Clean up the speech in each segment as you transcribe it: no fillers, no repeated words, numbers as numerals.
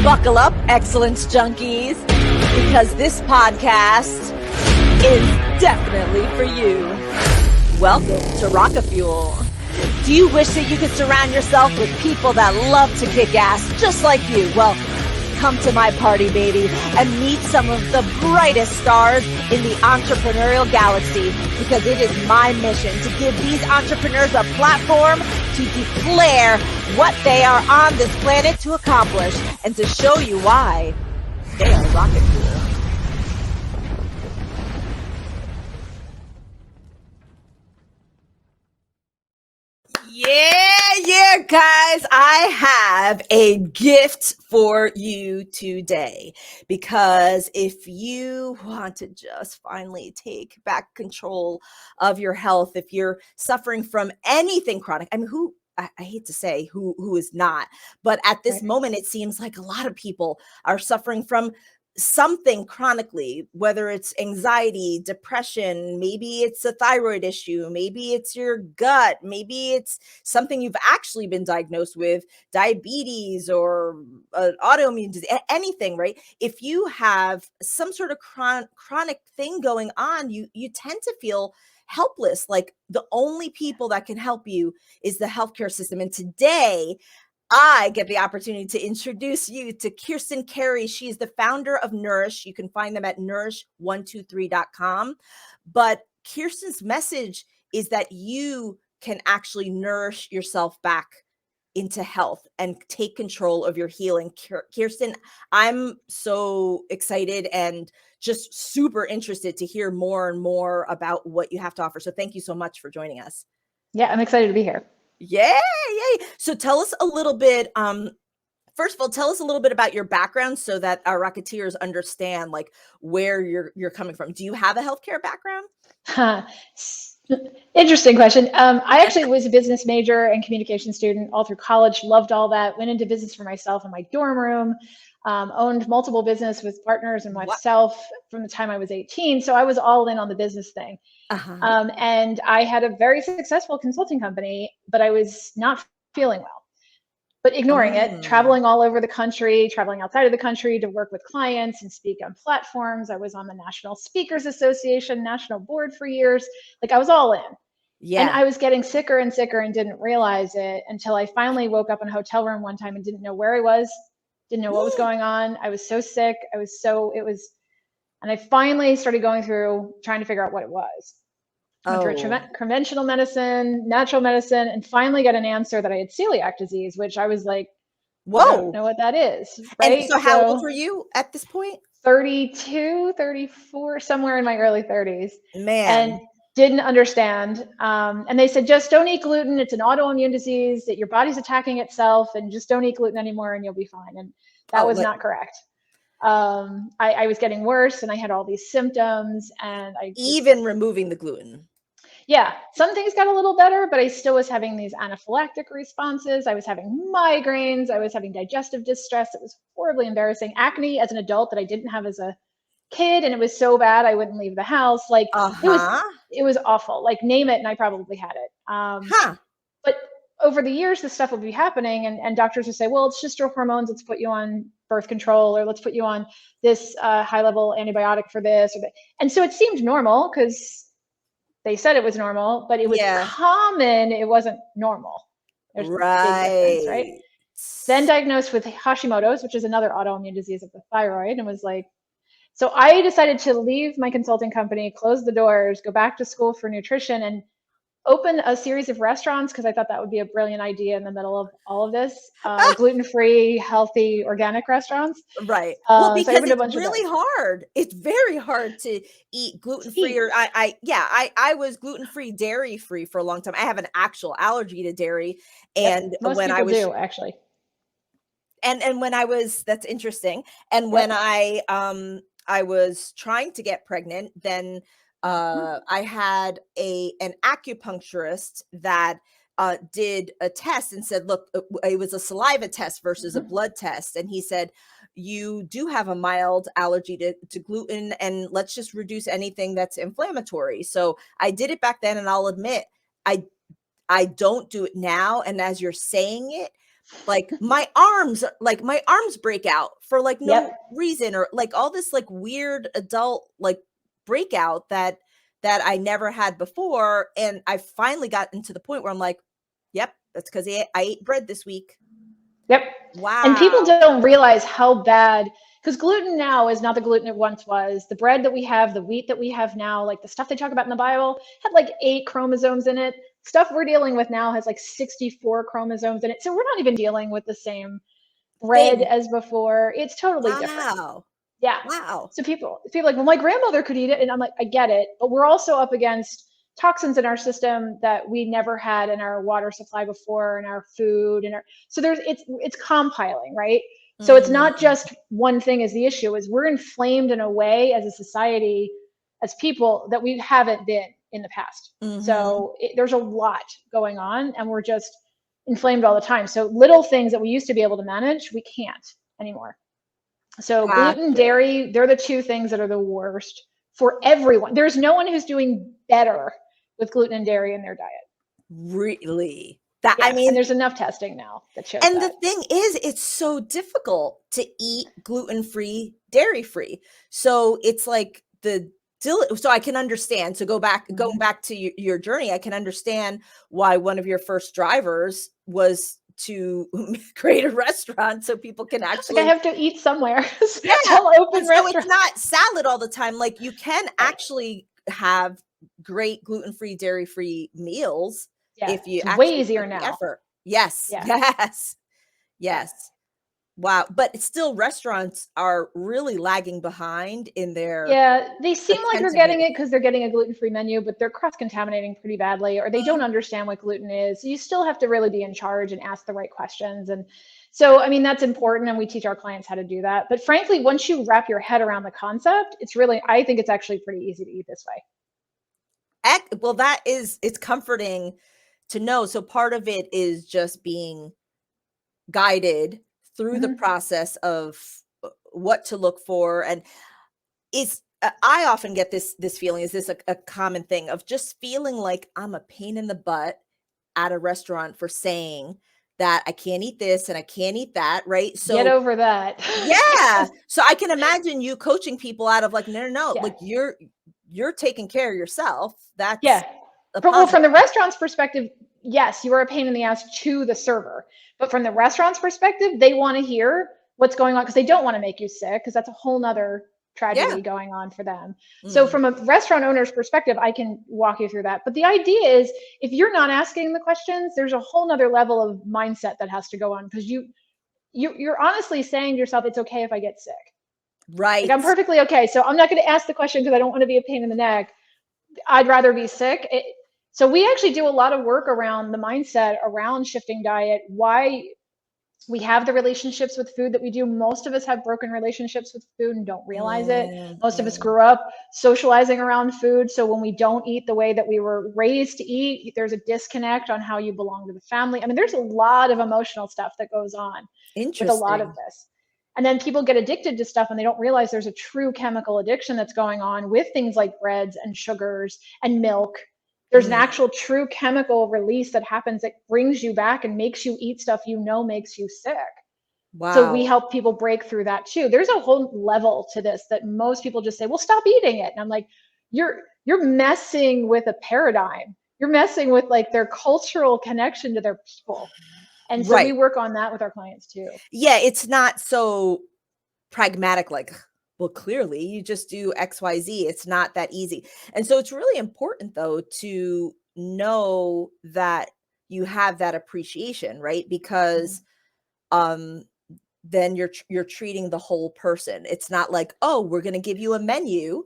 Buckle up, excellence junkies, because this podcast is definitely for you. Welcome to Rocket Fuel. Do you wish that you could surround yourself with people that love to kick ass just like you? Well, come to my party, baby, and meet some of the brightest stars in the entrepreneurial galaxy, because it is my mission to give these entrepreneurs a platform to declare what they are on this planet to accomplish and to show you why they are rocket fuel. Yeah, guys, I have a gift for you today, because if you want to just finally take back control of your health, if you're suffering from anything chronic, I mean, I hate to say who is not, but at this moment, it seems like a lot of people are suffering from something chronically, whether it's anxiety, depression, maybe it's a thyroid issue, maybe it's your gut, maybe it's something you've actually been diagnosed with, diabetes or autoimmune disease, anything, right? If you have some sort of chronic thing going on, you tend to feel helpless. Like the only people that can help you is the healthcare system. And today, I get the opportunity to introduce you to Kirstin Carey. She is the founder of Nourish. You can find them at nourish123.com. But Kirstin's message is that you can actually nourish yourself back into health and take control of your healing. Kirstin, I'm so excited and just super interested to hear more and more about what you have to offer. So thank you so much for joining us. Yeah, I'm excited to be here. Yay. So tell us a little bit, first of all, tell us a little bit about your background so that our Rocketeers understand like where you're coming from. Do you have a healthcare background? Interesting question. I actually was a business major and communication student all through college, loved all that, went into business for myself in my dorm room, owned multiple business with partners and myself from the time I was 18. So I was all in on the business thing. And I had a very successful consulting company, but I was not feeling well, but ignoring it, traveling all over the country, traveling outside of the country to work with clients and speak on platforms. I was on the National Speakers Association, national board for years. Like I was all in. Yeah. And I was getting sicker and sicker and didn't realize it until I finally woke up in a hotel room one time and didn't know where I was, didn't know what was going on. I was so sick. And I finally started going through trying to figure out what it was. Went through conventional medicine, natural medicine, and finally got an answer that I had celiac disease, which I was like, whoa, I don't know what that is. Right. And so how old were you at this point? 32, 34, somewhere in my early 30s. Man. And didn't understand. And they said, just don't eat gluten. It's an autoimmune disease that your body's attacking itself, and just don't eat gluten anymore and you'll be fine. And that was not correct. I was getting worse and I had all these symptoms, and even removing the gluten. Yeah, some things got a little better, but I still was having these anaphylactic responses. I was having migraines. I was having digestive distress. It was horribly embarrassing. Acne as an adult that I didn't have as a kid, and it was so bad I wouldn't leave the house. Like it was awful. Like name it, and I probably had it. But over the years, this stuff would be happening, and doctors would say, well, it's just your hormones. Let's put you on birth control, or let's put you on this high-level antibiotic for this or that. And so it seemed normal because they said it was normal, but it was common. It wasn't normal. There's a big difference, right? Then diagnosed with Hashimoto's, which is another autoimmune disease of the thyroid, and was like, so I decided to leave my consulting company, close the doors, go back to school for nutrition, and open a series of restaurants, because I thought that would be a brilliant idea in the middle of all of this. Gluten-free, healthy, organic restaurants. Right. Well, because so it's really hard. It's very hard to eat gluten-free. Or I was gluten-free, dairy-free for a long time. I have an actual allergy to dairy. And most when people I was do, actually. And when I was, that's interesting. And when I was trying to get pregnant, then I had an acupuncturist that did a test and said, look, it was a saliva test versus a blood test. And he said, you do have a mild allergy to gluten, and let's just reduce anything that's inflammatory. So I did it back then, and I'll admit, I don't do it now. And as you're saying it, Like my arms break out for like no Yep. reason, or like all this like weird adult like breakout that I never had before. And I finally gotten to the point where I'm like, yep, that's because I ate bread this week. Yep. And people Wow. don't realize how bad, because gluten now is not the gluten it once was. The bread that we have, the wheat that we have now, like the stuff they talk about in the Bible, had like 8 chromosomes in it. Stuff we're dealing with now has like 64 chromosomes in it. So we're not even dealing with the same bread Thing. as before. It's totally different. Wow. Yeah. Wow. So people like, well, my grandmother could eat it, and I'm like, I get it, but we're also up against toxins in our system that we never had in our water supply before, in our food, and our so there's it's compiling, right? So it's not Mm, just one thing is the issue, is we're inflamed in a way as a society, as people, that we haven't been in the past. mhm. So there's a lot going on, and we're just inflamed all the time. So little things that we used to be able to manage, we can't anymore. So gluten, Gotcha. dairy, they're the 2 things that are the worst for everyone. There's no one who's doing better with gluten and dairy in their diet. Really? That I Yeah, and mean, there's enough testing now that shows and the that. thing is, it's so difficult to eat gluten-free, dairy-free. So it's like so I can understand. So going Mhm. back to your journey, I can understand why one of your first drivers was to create a restaurant so people can Like, I actually. have to eat somewhere. Yeah, I'll and open so it's restaurants. not salad all the time. Like you can Right. actually have great gluten-free, dairy-free meals Yeah, if you it's way actually easier put the now. effort. Yes, Yeah, yes, yeah. yes. Wow, but still restaurants are really lagging behind in their Yeah, they seem like they're getting attentiveness. it because they're getting a gluten-free menu, but they're cross-contaminating pretty badly, or they don't Mm, understand what gluten is. You still have to really be in charge and ask the right questions. And so, I mean, that's important, and we teach our clients how to do that. But frankly, once you wrap your head around the concept, it's really, I think it's actually pretty easy to eat this way. well, it's comforting to know. So part of it is just being guided through the Mhm. process of what to look for. And I often get this feeling, is this a common thing of just feeling like I'm a pain in the butt at a restaurant for saying that I can't eat this and I can't eat that, right? Get So over that. yeah. So I can imagine you coaching people out of like, no, no, no, Yeah. like you're taking care of yourself. That's Yeah. a Well, positive. from the restaurant's perspective, yes, you are a pain in the ass to the server. But from the restaurant's perspective, they want to hear what's going on because they don't want to make you sick, because that's a whole nother Yeah. tragedy going on for them. So Mm, from a restaurant owner's perspective, I can walk you through that. But the idea is, if you're not asking the questions, there's a whole nother level of mindset that has to go on, because you're honestly saying to yourself, it's okay if I get sick. Like, I'm right. perfectly okay. So I'm not going to ask the question because I don't want to be a pain in the neck. I'd rather be sick. So we actually do a lot of work around the mindset around shifting diet, why we have the relationships with food that we do. Most of us have broken relationships with food and don't realize it. Mm, Most of us mm, grew up socializing around food. So when we don't eat the way that we were raised to eat, there's a disconnect on how you belong to the family. I mean, there's a lot of emotional stuff that goes on with a lot of interesting. this. And then people get addicted to stuff and they don't realize there's a true chemical addiction that's going on with things like breads and sugars and milk. There's an Mm, actual true chemical release that happens that brings you back and makes you eat stuff you know makes you sick. So we wow. help people break through that too. There's a whole level to this that most people just say, "Well, stop eating it." And I'm like, you're messing with a paradigm. You're messing with like their cultural connection to their people. And so we Right. work on that with our clients too. Yeah, it's not so pragmatic, like, well, clearly you just do XYZ. It's not that easy. And so it's really important though to know that you have that appreciation, right? Mhm. Because um then you're treating the whole person. It's not like, "Oh, we're gonna give you a menu,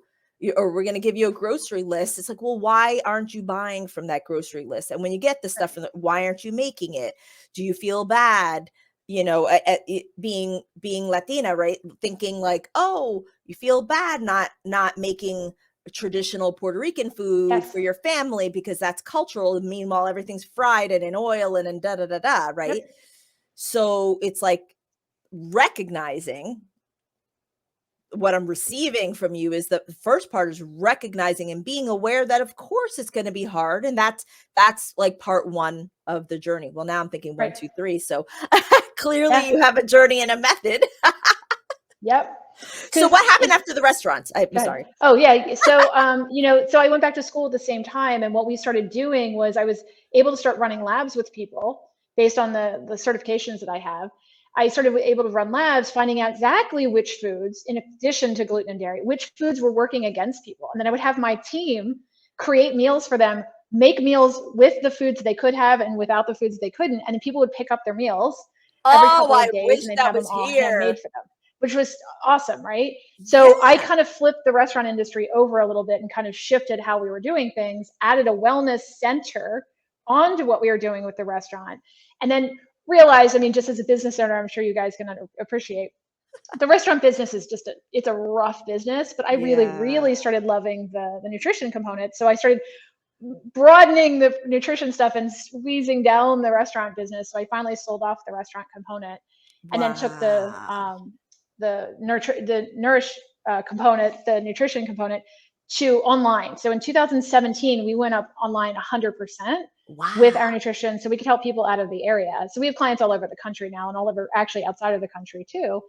or we're gonna give you a grocery list." It's like, "Well, why aren't you buying from that grocery list? And when you get the stuff Right. from why aren't you making it? Do you feel bad?" Being Latina, right? Thinking like, "Oh, you feel bad not making traditional Puerto Rican food for Yes. your family because that's cultural. And meanwhile, everything's fried and in oil and in da da da da, Yep. right?" So it's like recognizing what I'm receiving from you is the first part is recognizing and being aware that of course it's going to be hard. And that's like part one of the journey. Well, now I'm thinking one, Right. two, three. So clearly Yeah. you have a journey and a method. Yep. So Because what happened after the restaurants? I'm go ahead. sorry. Oh yeah. So so I went back to school at the same time, and what we started doing was I was able to start running labs with people based on the certifications that I have. I started able to run labs, finding out exactly which foods, in addition to gluten and dairy, which foods were working against people. And then I would have my team create meals for them, make meals with the foods they could have and without the foods they couldn't. And then people would pick up their meals every Oh, couple I of days, wish and they'd that have them was all handmade here. for them, which was awesome, right? Yeah. So I kind of flipped the restaurant industry over a little bit and kind of shifted how we were doing things, added a wellness center onto what we were doing with the restaurant, and then realized, I mean, just as a business owner, I'm sure you guys can appreciate, the restaurant business is just it's a rough business, but I really, Yeah. really started loving the nutrition component. So I started broadening the nutrition stuff and squeezing down the restaurant business. So I finally sold off the restaurant component, and then took Wow. the nourish component, the nutrition component, to online. So in 2017, we went up online 100% with our Wow. nutrition, so we could help people out of the area. So we have clients all over the country now, and all over, actually outside of the country too.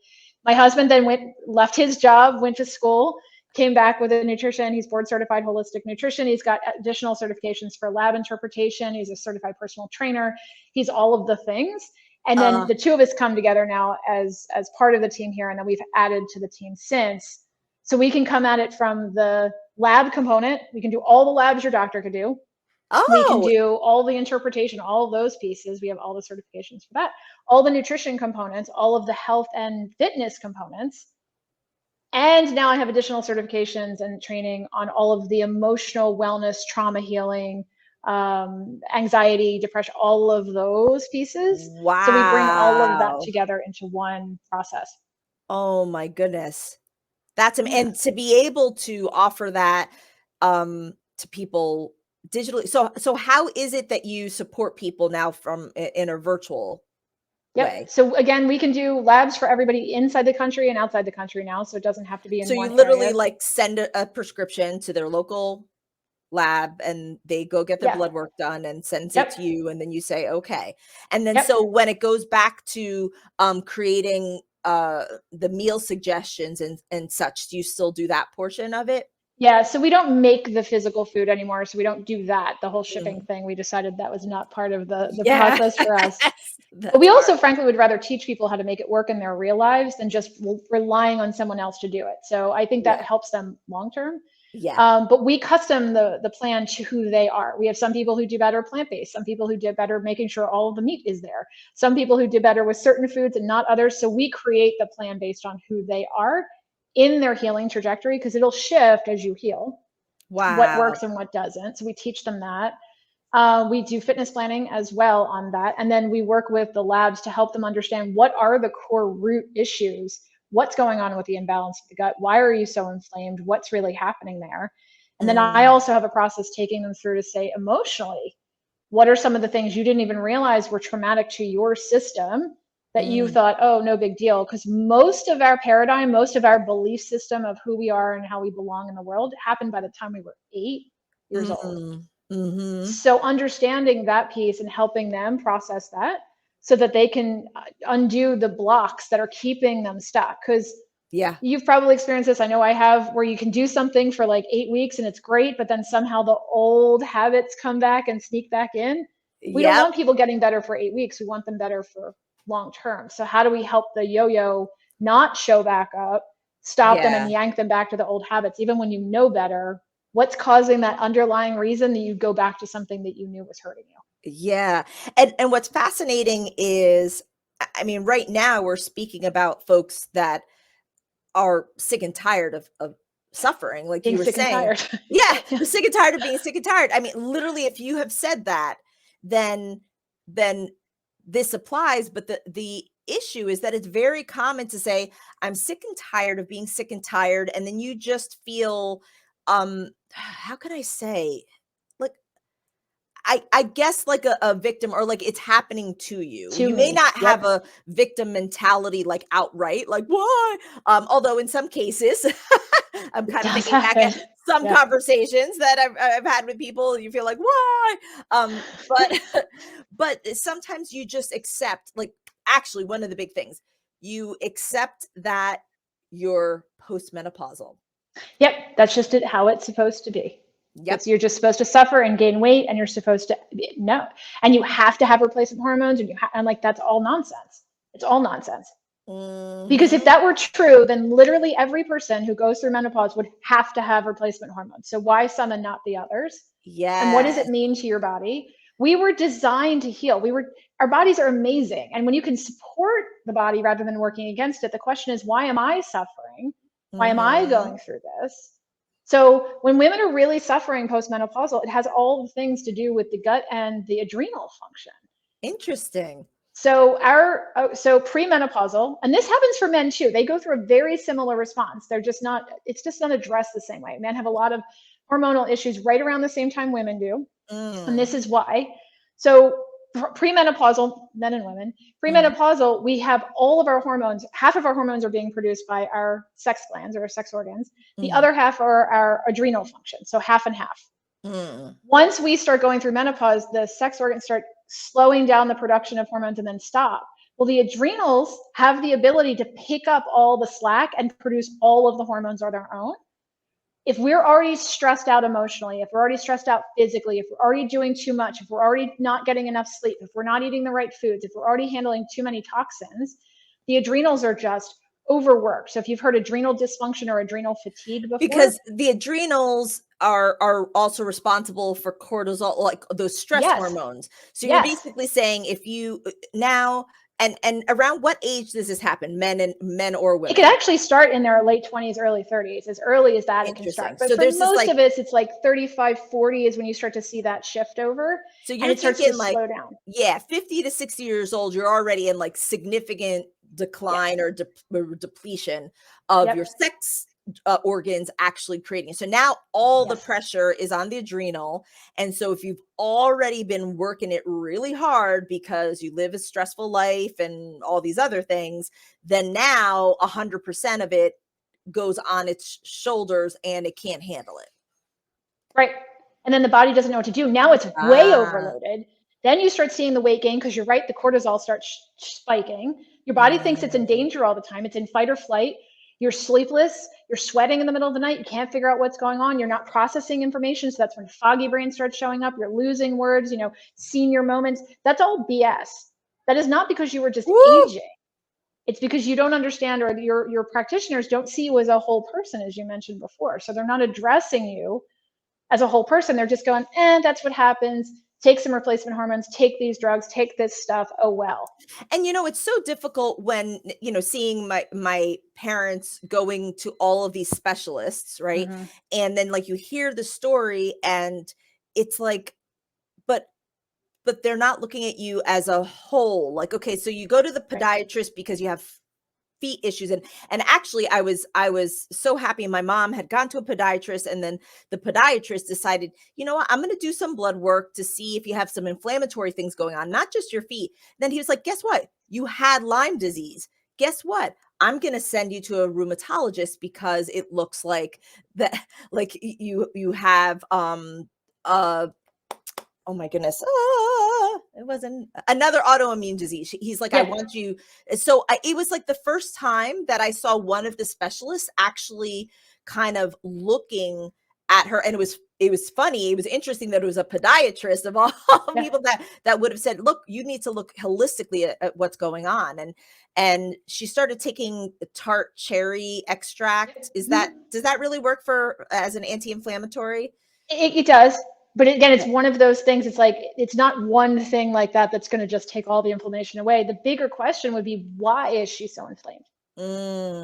My husband then left his job, went to school, came back with a nutrition. He's board certified holistic nutrition. He's got additional certifications for lab interpretation. He's a certified personal trainer. He's all of the things. And then Uh, the two of us come together now as part of the team here, and then we've added to the team since. So we can come at it from the lab component. We can do all the labs your doctor could do. We can oh, do all the interpretation, all of those pieces. We have all the certifications for that. All the nutrition components, all of the health and fitness components. And now I have additional certifications and training on all of the emotional wellness, trauma healing, anxiety, depression, all of those pieces. So we bring all of that wow. together into one process. Oh my goodness. That's Yeah. and to be able to offer that, to people digitally. So how is it that you support people now from in a virtual Yep. way? So again, we can do labs for everybody inside the country and outside the country now. So it doesn't have to be So in you one literally, area. like, send a prescription to their local lab, and they go get their Yeah. blood work done and sends it Yep. to you, and then you say, "Okay." And then Yep. so when it goes back to, creating, the meal suggestions and such, do you still do that portion of it? Yeah, so we don't make the physical food anymore, so we don't do that. The whole shipping Mm. thing, we decided that was not part of the Yeah. process for us. But That's we hard. also, frankly, would rather teach people how to make it work in their real lives than just relying on someone else to do it. So I think that Yeah. helps them long term. Yeah. But we custom the plan to who they are. We have some people who do better plant based, some people who do better making sure all of the meat is there, some people who do better with certain foods and not others. So we create the plan based on who they are in their healing trajectory, because it'll shift as you heal, what Wow. works and what doesn't. So we teach them that. We do fitness planning as well on that. And then we work with the labs to help them understand what are the core root issues, what's going on with the imbalance of the gut, why are you so inflamed, what's really happening there. And then I Mm, also have a process taking them through to say emotionally, what are some of the things you didn't even realize were traumatic to your system that you mm, thought, oh, no big deal? Because most of our paradigm, most of our belief system of who we are and how we belong in the world happened by the time we were 8 years old. mhm. So understanding that piece and helping them process that so that they can undo the blocks that are keeping them stuck. Because Yeah. you've probably experienced this. I know I have, where you can do something for like 8 weeks and it's great, but then somehow the old habits come back and sneak back in. We don't Yep. want people getting better for 8 weeks. We want them better for long term. So how do we help the yo-yo not show back up, stop them Yeah. and yank them back to the old habits, even when you know better? What's causing that underlying reason that you go back to something that you knew was hurting you? Yeah. And what's fascinating is, I mean, right now we're speaking about folks that are sick and tired of suffering, like Being you were sick and saying. tired. Yeah, Yeah. they're sick and tired of being sick and tired. I mean, literally, if you have said that, then then this applies. But the issue is that it's very common to say, "I'm sick and tired of being sick and tired," and then you just feel, how can I say, like I guess like a victim, or like it's happening to you. To You may me. not have Yep. a victim mentality like outright, like why? Although in some cases, I'm It kind of does thinking back happen. at some Yep. conversations that I've had with people. You feel like why? But but sometimes you just accept. Like actually, one of the big things, you accept that you're postmenopausal. Yep. That's just it, how it's supposed to be. Yep. You're just supposed to suffer and gain weight, and you're supposed to no, and you have to have replacement hormones, and and like that's all nonsense. It's all nonsense. Because if Hmm. that were true, then literally every person who goes through menopause would have to have replacement hormones. So why some and not the others? And what does it Yes. mean to your body? We were designed to heal. Our bodies are amazing. And when you can support the body rather than working against it, the question is, why am I suffering? Why am I Hmm. going through this? So when women are really suffering postmenopausal, it has all the things to do with the gut and the adrenal function. Interesting. So premenopausal, and this happens for men too. They go through a very similar response. It's just not addressed the same way. Men have a lot of hormonal issues right around the same time women do. And Mm, this is why. So premenopausal, men and women, mhm, premenopausal, we have all of our hormones, half of our hormones are being produced by our sex glands or our sex organs. The mhm, other half are our adrenal function. So half and half. mm. Once we start going through menopause, the sex organs start slowing down the production of hormones and then stop. Well, the adrenals have the ability to pick up all the slack and produce all of the hormones on their own. If we're already stressed out emotionally, if we're already stressed out physically, if we're already doing too much, if we're already not getting enough sleep, if we're not eating the right foods, if we're already handling too many toxins, the adrenals are just overworked. So if you've heard adrenal dysfunction or adrenal fatigue before, Because the adrenals are also responsible for cortisol, like those stress yes, hormones. So you're yes. basically saying if you now and around what age does this happen? Men or It could women? actually start in their late 20s, early 30s. As early as that, it can start. Interesting. But So for there's this most like of us, it's like 35, 40 is when you start to see that shift over so and you're it starts to thinking like, slow down. yeah, 50 to 60 years old, you're already in like significant Yep. decline or depletion of your Yep. sex organs actually creating. So now all the Yes. pressure is on the adrenal. And so if you've already been working it really hard because you live a stressful life and all these other things, then now 100% of it goes on its shoulders and it can't handle it. Right. And then the body doesn't know what to do. Now it's way Ah. overloaded. Then you start seeing the weight gain because you're right, the cortisol starts spiking. Your body thinks it's in Mm. danger all the time. It's in fight or flight. You're sleepless. You're sweating in the middle of the night. You can't figure out what's going on. You're not processing information. So that's when foggy brain starts showing up. You're losing words, senior moments. That's all BS. That is not because you were just Woo! aging. It's because you don't understand, or your practitioners don't see you as a whole person, as you mentioned before. So they're not addressing you as a whole person. They're just going, that's what happens. Take some replacement hormones, take these drugs, take this stuff. Oh, well. And it's so difficult when seeing my parents going to all of these specialists, right? Mm-hmm. And then like you hear the story and it's like, but they're not looking at you as a whole. Like, okay, so you go to the Right. podiatrist because you have feet issues. And actually I was so happy my mom had gone to a podiatrist, and then the podiatrist decided, you know what, I'm going to do some blood work to see if you have some inflammatory things going on, not just your feet. Then he was like, guess what, you had Lyme disease. Guess what, I'm going to send you to a rheumatologist because it looks like that, like you have uh oh my goodness. It wasn't another autoimmune disease. He's like, I Yep. want you. So it was like the first time that I saw one of the specialists actually kind of looking at her. And it was funny. It was interesting that it was a podiatrist of all Yeah. people that would have said, look, you need to look holistically at what's going on. And she started taking the tart cherry extract. Mhm. Does that really work for as an anti-inflammatory? It does. But again, it's one of those things. It's like, it's not one thing like that that's going to just take all the inflammation away. The bigger question would be, why is she so inflamed?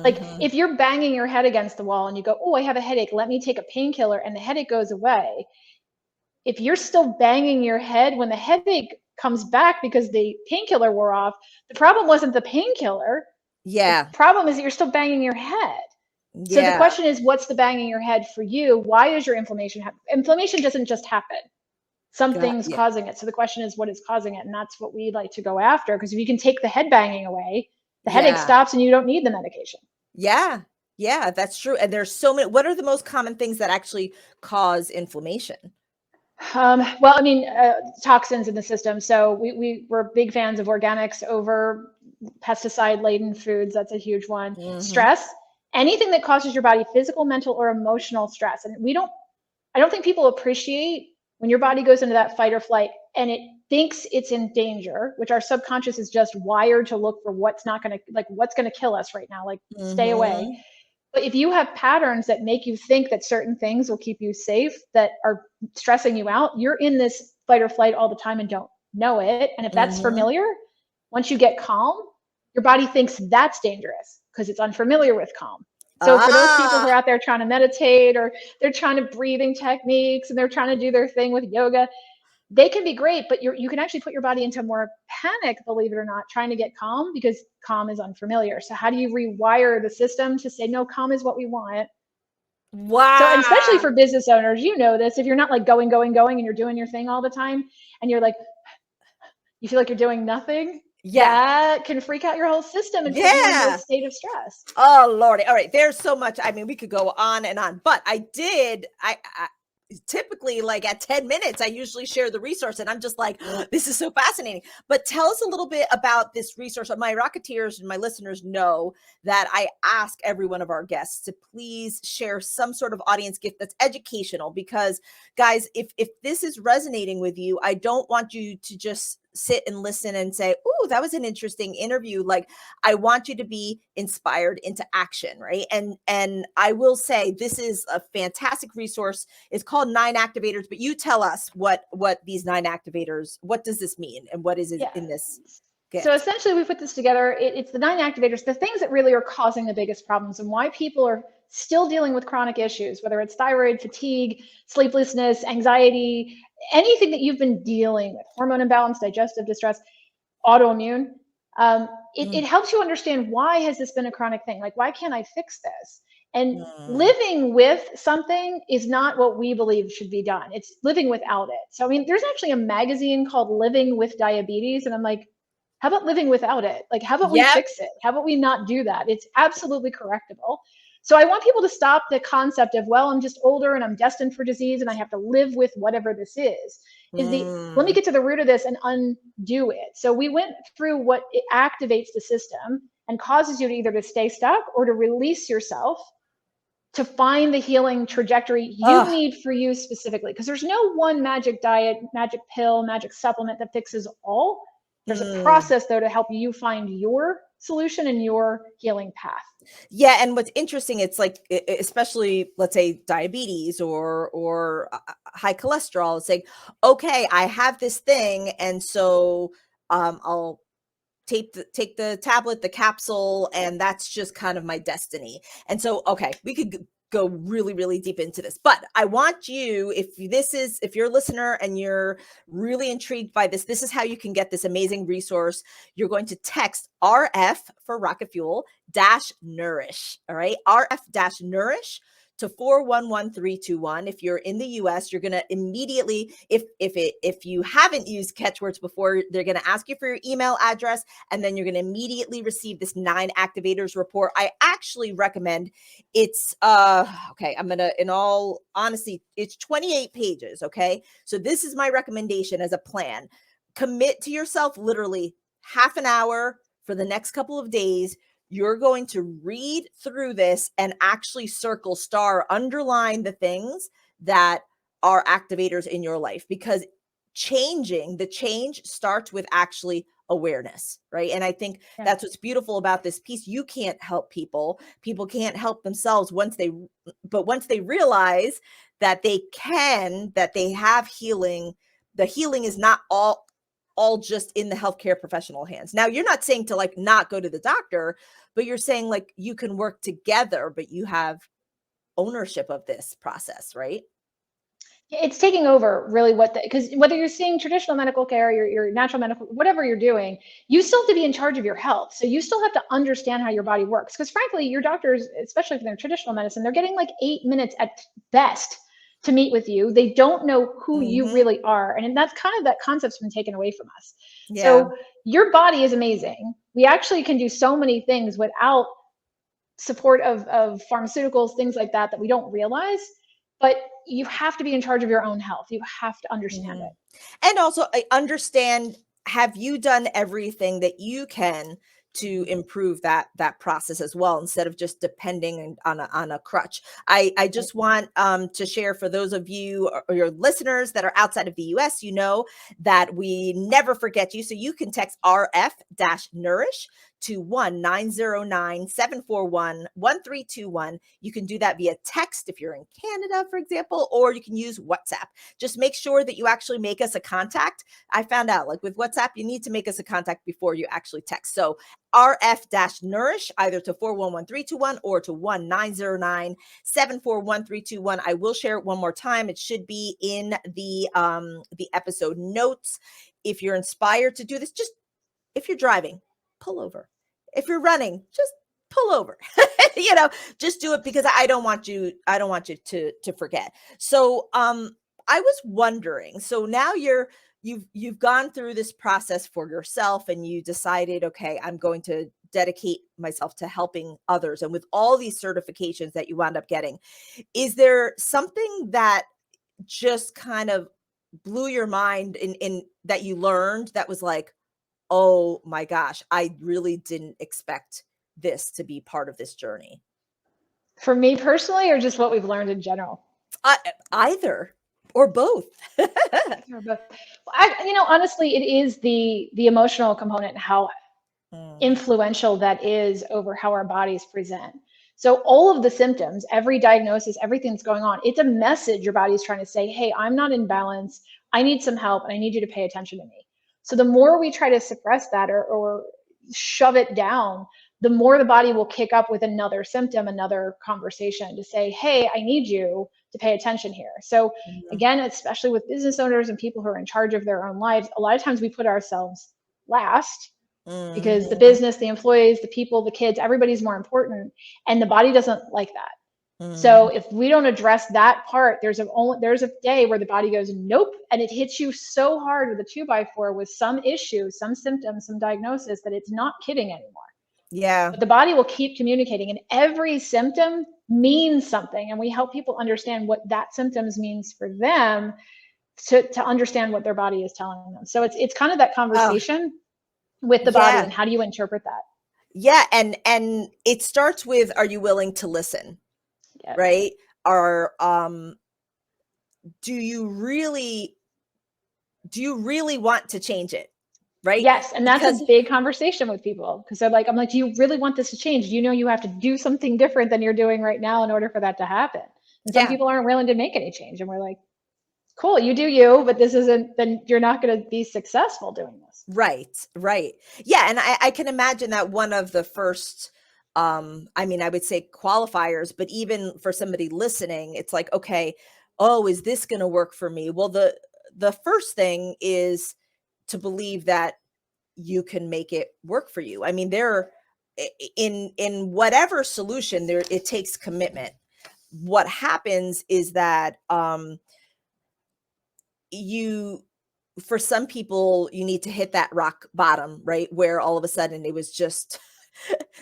Like, Mhm. if you're banging your head against the wall and you go, oh, I have a headache, let me take a painkiller, and the headache goes away. If you're still banging your head when the headache comes back because the painkiller wore off, the problem wasn't the painkiller. The Yeah. problem is that you're still banging your head. So the Yeah. question is, what's the banging your head for you? Why is your inflammation Inflammation doesn't just happen. Something's Yeah. causing it. So the question is, what is causing it? And that's what we like to go after. Because if you can take the head banging away, the headache Yeah. stops and you don't need the medication. Yeah. Yeah, that's true. And there's so many. What are the most common things that actually cause inflammation? Well, I mean, toxins in the system. So we're big fans of organics over pesticide-laden foods. That's a huge one. Hmm. Stress, anything that causes your body physical, mental, or emotional stress. And I don't think people appreciate when your body goes into that fight or flight and it thinks it's in danger, which our subconscious is just wired to look for what's not going to, like, what's going to kill us right now, like stay away. Hmm. But if you have patterns that make you think that certain things will keep you safe, that are stressing you out, you're in this fight or flight all the time and don't know it. And if that's Hmm. familiar, once you get calm, your body thinks that's dangerous because it's unfamiliar with calm. So for those people who are Ah, out there trying to meditate, or they're trying to breathing techniques and they're trying to do their thing with yoga, they can be great, but you can actually put your body into more panic, believe it or not, trying to get calm, because calm is unfamiliar. So how do you rewire the system to say, no, calm is what we want? So, and especially wow. for business owners, you know this, if you're not like going, and you're doing your thing all the time, and you're like, you feel like you're doing nothing, Yeah. that can freak out your whole system and put you into a Yeah. state of stress. Oh Lordy. All right. There's so much. I mean, we could go on and on, but I typically, like, at 10 minutes, I usually share the resource and I'm just like, this is so fascinating. But tell us a little bit about this resource. My Rocketeers and my listeners know that I ask every one of our guests to please share some sort of audience gift that's educational, because guys, if this is resonating with you, I don't want you to just sit and listen and say, "Oh, that was an interesting interview." Like, I want you to be inspired into action, right? And I will say this is a fantastic resource. It's called 9 Activators, but you tell us what these 9 activators, what does this mean and what is it Yeah. in this So gift? essentially, we put this together. It's the 9 activators, the things that really are causing the biggest problems and why people are still dealing with chronic issues, whether it's thyroid, fatigue, sleeplessness, anxiety, anything that you've been dealing with, hormone imbalance, digestive distress, autoimmune. It Mm, helps you understand, why has this been a chronic thing? Like, why can't I fix this? And mm, living with something is not what we believe should be done. It's living without it. So, I mean, there's actually a magazine called Living with Diabetes. And I'm like, how about living without it? Like, how about we yep. fix it? How about we not do that? It's absolutely correctable. So I want people to stop the concept of, well, I'm just older and I'm destined for disease and I have to live with whatever this is. Let me Mm, get to the root of this and undo it. So we went through what it activates the system and causes you to either to stay stuck or to release yourself, to find the healing trajectory you oh, need for you specifically. Because there's no one magic diet, magic pill, magic supplement that fixes all. There's a mm. process, though, to help you find your solution and your healing path. Yeah, and what's interesting, it's like, especially, let's say, diabetes or high cholesterol. It's like, okay, I have this thing, and so I'll take the tablet, the capsule, and that's just kind of my destiny. And so, okay, we could go really, really deep into this, but I want you, if you're a listener and you're really intrigued by this, this is how you can get this amazing resource. You're going to text RF for Rocket Fuel dash nourish. All right. RF dash nourish to 411321. If you're in the US, you're going to immediately, if you haven't used Catchwords before, they're going to ask you for your email address, and then you're going to immediately receive this 9 Activators report. I actually recommend, it's okay, I'm going to, in all honesty, it's 28 pages, okay? So this is my recommendation as a plan. Commit to yourself literally half an hour for the next couple of days. You're going to read through this and actually circle, star, underline the things that are activators in your life, because the change starts with actually awareness, right? And I think Yeah. that's what's beautiful about this piece. You can't help people can't help themselves once they realize that that they have healing. The healing is not all just in the healthcare professional hands. Now, you're not saying to, like, not go to the doctor, but you're saying, like, you can work together, but you have ownership of this process, right? It's taking over, really, because whether you're seeing traditional medical care, your natural medical, whatever you're doing, you still have to be in charge of your health. So you still have to understand how your body works. Because frankly, your doctors, especially for their traditional medicine, they're getting like 8 minutes at best to meet with you. They don't know who you Mm-hmm. really are. And that's kind of, that concept's been taken away from us. Yeah. So your body is amazing. We actually can do so many things without support of pharmaceuticals, things like that, that we don't realize. But you have to be in charge of your own health. You have to understand Mm-hmm. it. And also, I understand, have you done everything that you can to improve that process as well, instead of just depending on a crutch? I Right. just want to share, for those of you or your listeners that are outside of the US, you know that we never forget you. So you can text RF-NOURISH to 1-909-741-1321. You can do that via text if you're in Canada, for example, or you can use WhatsApp. Just make sure that you actually make us a contact. I found out, like with WhatsApp, you need to make us a contact before you actually text. So RF-Nourish, either to 411321 or to 1-909-741-1321. I will share it one more time. It should be in the episode notes. If you're inspired to do this, just, if you're driving, pull over. If you're running, just pull over. Just do it, because I don't want you to forget. So I was wondering, so now you've gone through this process for yourself, and you decided, okay, I'm going to dedicate myself to helping others. And with all these certifications that you wound up getting, is there something that just kind of blew your mind in that you learned, that was like, oh my gosh, I really didn't expect this to be part of this journey? For me personally, or just what we've learned in general? I, either or both. Either or both. Honestly, it is the emotional component, and how Mm, influential that is over how our bodies present. So all of the symptoms, every diagnosis, everything that's going on, it's a message your body's trying to say, hey, I'm not in balance. I need some help, and I need you to pay attention to me. So the more we try to suppress that, or shove it down, the more the body will kick up with another symptom, another conversation to say, hey, I need you to pay attention here. So mhm, again, especially with business owners and people who are in charge of their own lives, a lot of times we put ourselves last, because the mhm, business, the employees, the people, the kids, everybody's more important, and the body doesn't like that. So mhm. if we don't address that part, there's a day where the body goes nope, and it hits you so hard with a 2x4 with some issue, some symptom, some diagnosis, that it's not kidding anymore. Yeah. But the body will keep communicating, and every symptom means something, and we help people understand what that symptoms means for them, to understand what their body is telling them. So it's kind of that Oh, conversation with the body, yeah. and how do you interpret that? Yeah. And it starts with, are you willing to listen? Yes. Right? Are do you really want to change it? Right? Yes, and that's a Because big conversation with people, because they're like, I'm like, do you really want this to change? Do you know you have to do something different than you're doing right now in order for that to happen? And some yeah. people aren't willing to make any change, and we're like, cool, you do you, but this isn't. Then you're not going to be successful doing this. Right, right. Yeah, and I can imagine that one of the first, I mean, I would say qualifiers, but even for somebody listening, it's like, okay, oh, is this going to work for me? Well, the first thing is to believe that you can make it work for you. I mean, in whatever solution there, it takes commitment. What happens is that you for some people, you need to hit that rock bottom, right? Where all of a sudden it was just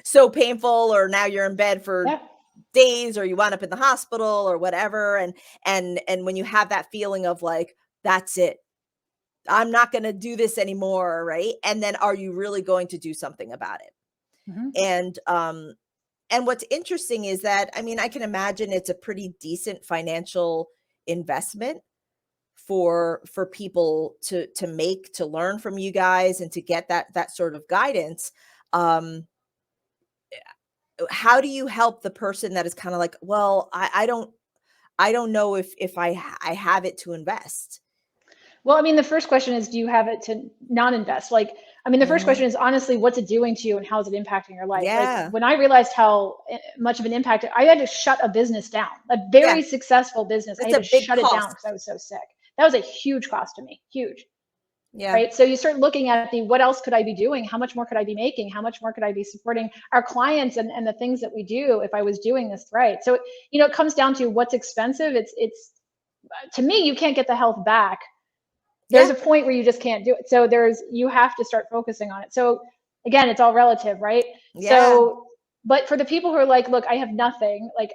so painful, or now you're in bed for Yeah. days, or you wound up in the hospital or whatever. And when you have that feeling of like, that's it, I'm not going to do this anymore, right? And then, are you really going to do something about it? Hmm. And what's interesting is that, I mean, I can imagine it's a pretty decent financial investment for people to make, to learn from you guys, and to get that sort of guidance. um how do you help the person that is kind of like, well, I don't know if I have it to invest? Well, I mean, the first question is, do you have it to non-invest? Like, I mean, the first Hmm. question is honestly, what's it doing to you, and how is it impacting your life? Like, Yeah. when I realized how much of an impact, I had to shut a business down, a Yeah, very successful business. I it's had a to big shut it down cost. because I was so sick. That was a huge cost to me, huge. Yeah. Right. So you start looking at the, what else could I be doing? How much more could I be making? How much more could I be supporting our clients, and the things that we do if I was doing this right? So, it comes down to what's expensive. It's to me, you can't get the health back. There's a point where you just can't do it. So you have to start focusing on it. So again, it's all relative, right? Yeah. So, but for the people who are like, look, I have nothing, like,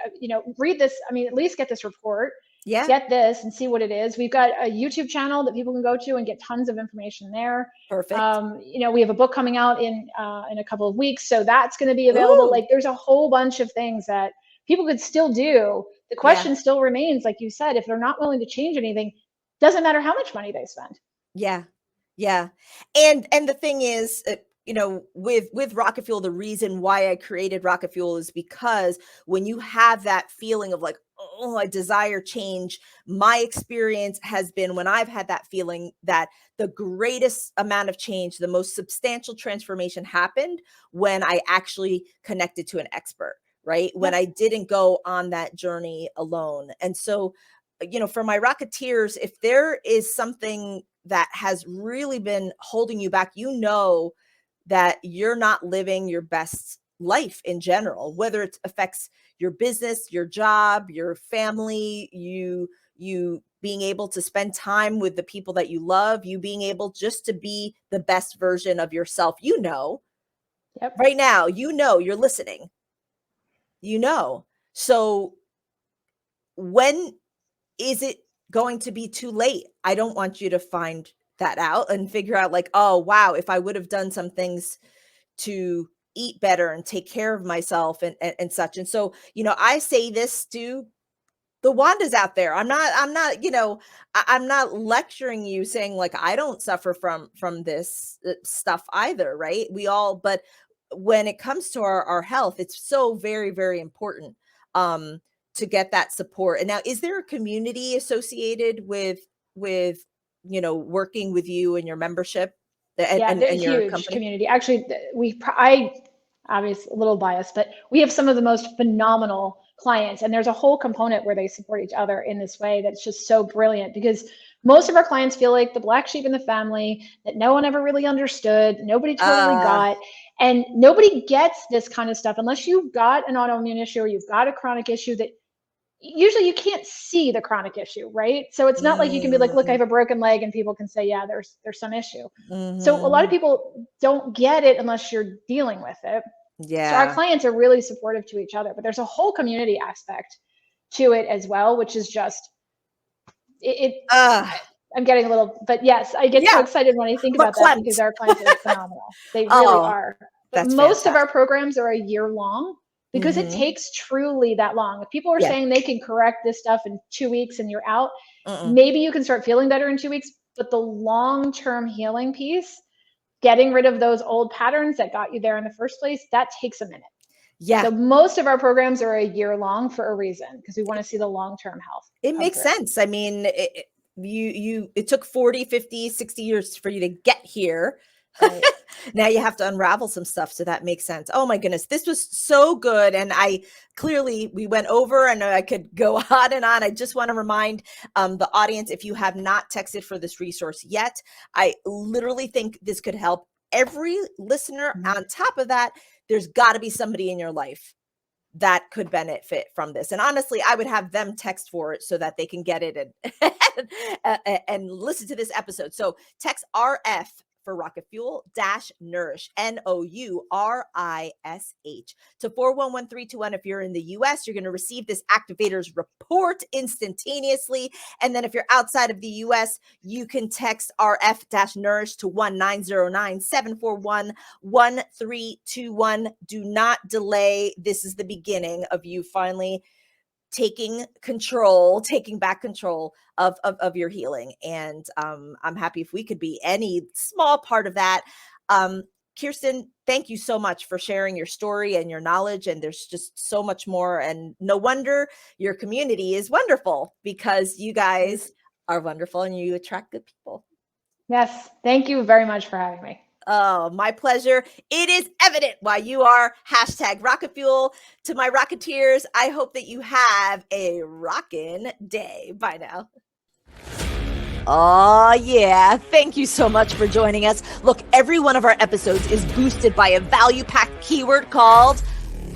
read this. I mean, at least get this report. Yeah. Get this and see what it is. We've got a YouTube channel that people can go to and get tons of information there. Perfect. We have a book coming out in a couple of weeks, so that's going to be available. Ooh. Like, there's a whole bunch of things that people could still do. The question still remains, like you said, if they're not willing to change anything, doesn't matter how much money they spend. Yeah. Yeah. And the thing is, with Rocket Fuel, the reason why I created Rocket Fuel is because when you have that feeling of like, oh, I desire change, my experience has been when I've had that feeling that the greatest amount of change, the most substantial transformation happened when I actually connected to an expert, right? When I didn't go on that journey alone. And so, for my Rocketeers, if there is something that has really been holding you back, that you're not living your best life in general, whether it affects your business, your job, your family, you being able to spend time with the people that you love, you being able just to be the best version of yourself, right now, you're listening, So when is it going to be too late? I don't want you to find that out and figure out like, oh, wow, if I would have done some things to eat better and take care of myself and such. And so, I say this to the Wandas out there. I'm not lecturing you saying like, I don't suffer from this stuff either. Right. But when it comes to our health, it's so very, very important, to get that support. And now, is there a community associated with working with you and your membership? And your huge company? Community. Actually, I obviously a little biased, but we have some of the most phenomenal clients, and there's a whole component where they support each other in this way that's just so brilliant, because most of our clients feel like the black sheep in the family that no one ever really understood, nobody totally got, and nobody gets this kind of stuff unless you've got an autoimmune issue or you've got a chronic issue that usually you can't see the chronic issue, right? So it's not like you can be like, look, I have a broken leg, and people can say, yeah, there's some issue. So a lot of people don't get it unless you're dealing with it. Yeah. So our clients are really supportive to each other, but there's a whole community aspect to it as well, which is just I'm getting a little, but yes, I get so excited when I think about that, because our clients are phenomenal. They really are. But most of our programs are a year long, because it takes truly that long. If people are saying they can correct this stuff in 2 weeks and you're out, maybe you can start feeling better in 2 weeks, but the long-term healing piece, getting rid of those old patterns that got you there in the first place, that takes a minute. Yeah. So most of our programs are a year long for a reason, because we want to see the long-term health. It makes sense. I mean, it took 40, 50, 60 years for you to get here. Right. Now you have to unravel some stuff. So that makes sense. Oh my goodness. This was so good. And we went over, and I could go on and on. I just want to remind the audience, if you have not texted for this resource yet, I literally think this could help every listener. On top of that, there's got to be somebody in your life that could benefit from this. And honestly, I would have them text for it so that they can get it and listen to this episode. So text RF for Rocket Fuel -Nourish, NOURISH, to 411321. If you're in the US, you're going to receive this Activators Report instantaneously. And then if you're outside of the US, you can text RF-Nourish to 1-909-741-1321. Do not delay. This is the beginning of you finally taking back control of your healing. And I'm happy if we could be any small part of that. Kirstin, thank you so much for sharing your story and your knowledge. And there's just so much more. And no wonder your community is wonderful, because you guys are wonderful and you attract good people. Yes. Thank you very much for having me. Oh, my pleasure. It is evident why you are #Rocket Fuel. To my Rocketeers, I hope that you have a rockin' day. Bye now. Oh, yeah. Thank you so much for joining us. Look, every one of our episodes is boosted by a value-packed keyword called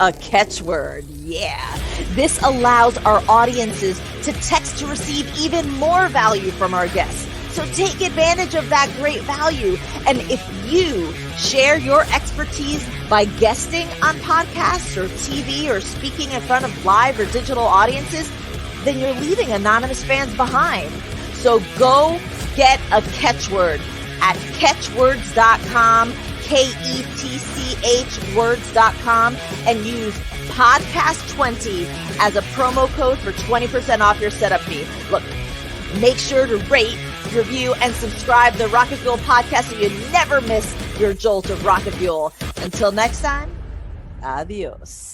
a catchword. Yeah. This allows our audiences to text to receive even more value from our guests. So take advantage of that great value. And if you share your expertise by guesting on podcasts or TV or speaking in front of live or digital audiences, then you're leaving anonymous fans behind. So go get a catchword at catchwords.com, KETCH words.com, and use podcast20 as a promo code for 20% off your setup fee. Look, make sure to rate, review, and subscribe to the Rocket Fuel podcast so you never miss your jolt of rocket fuel. Until next time, adios.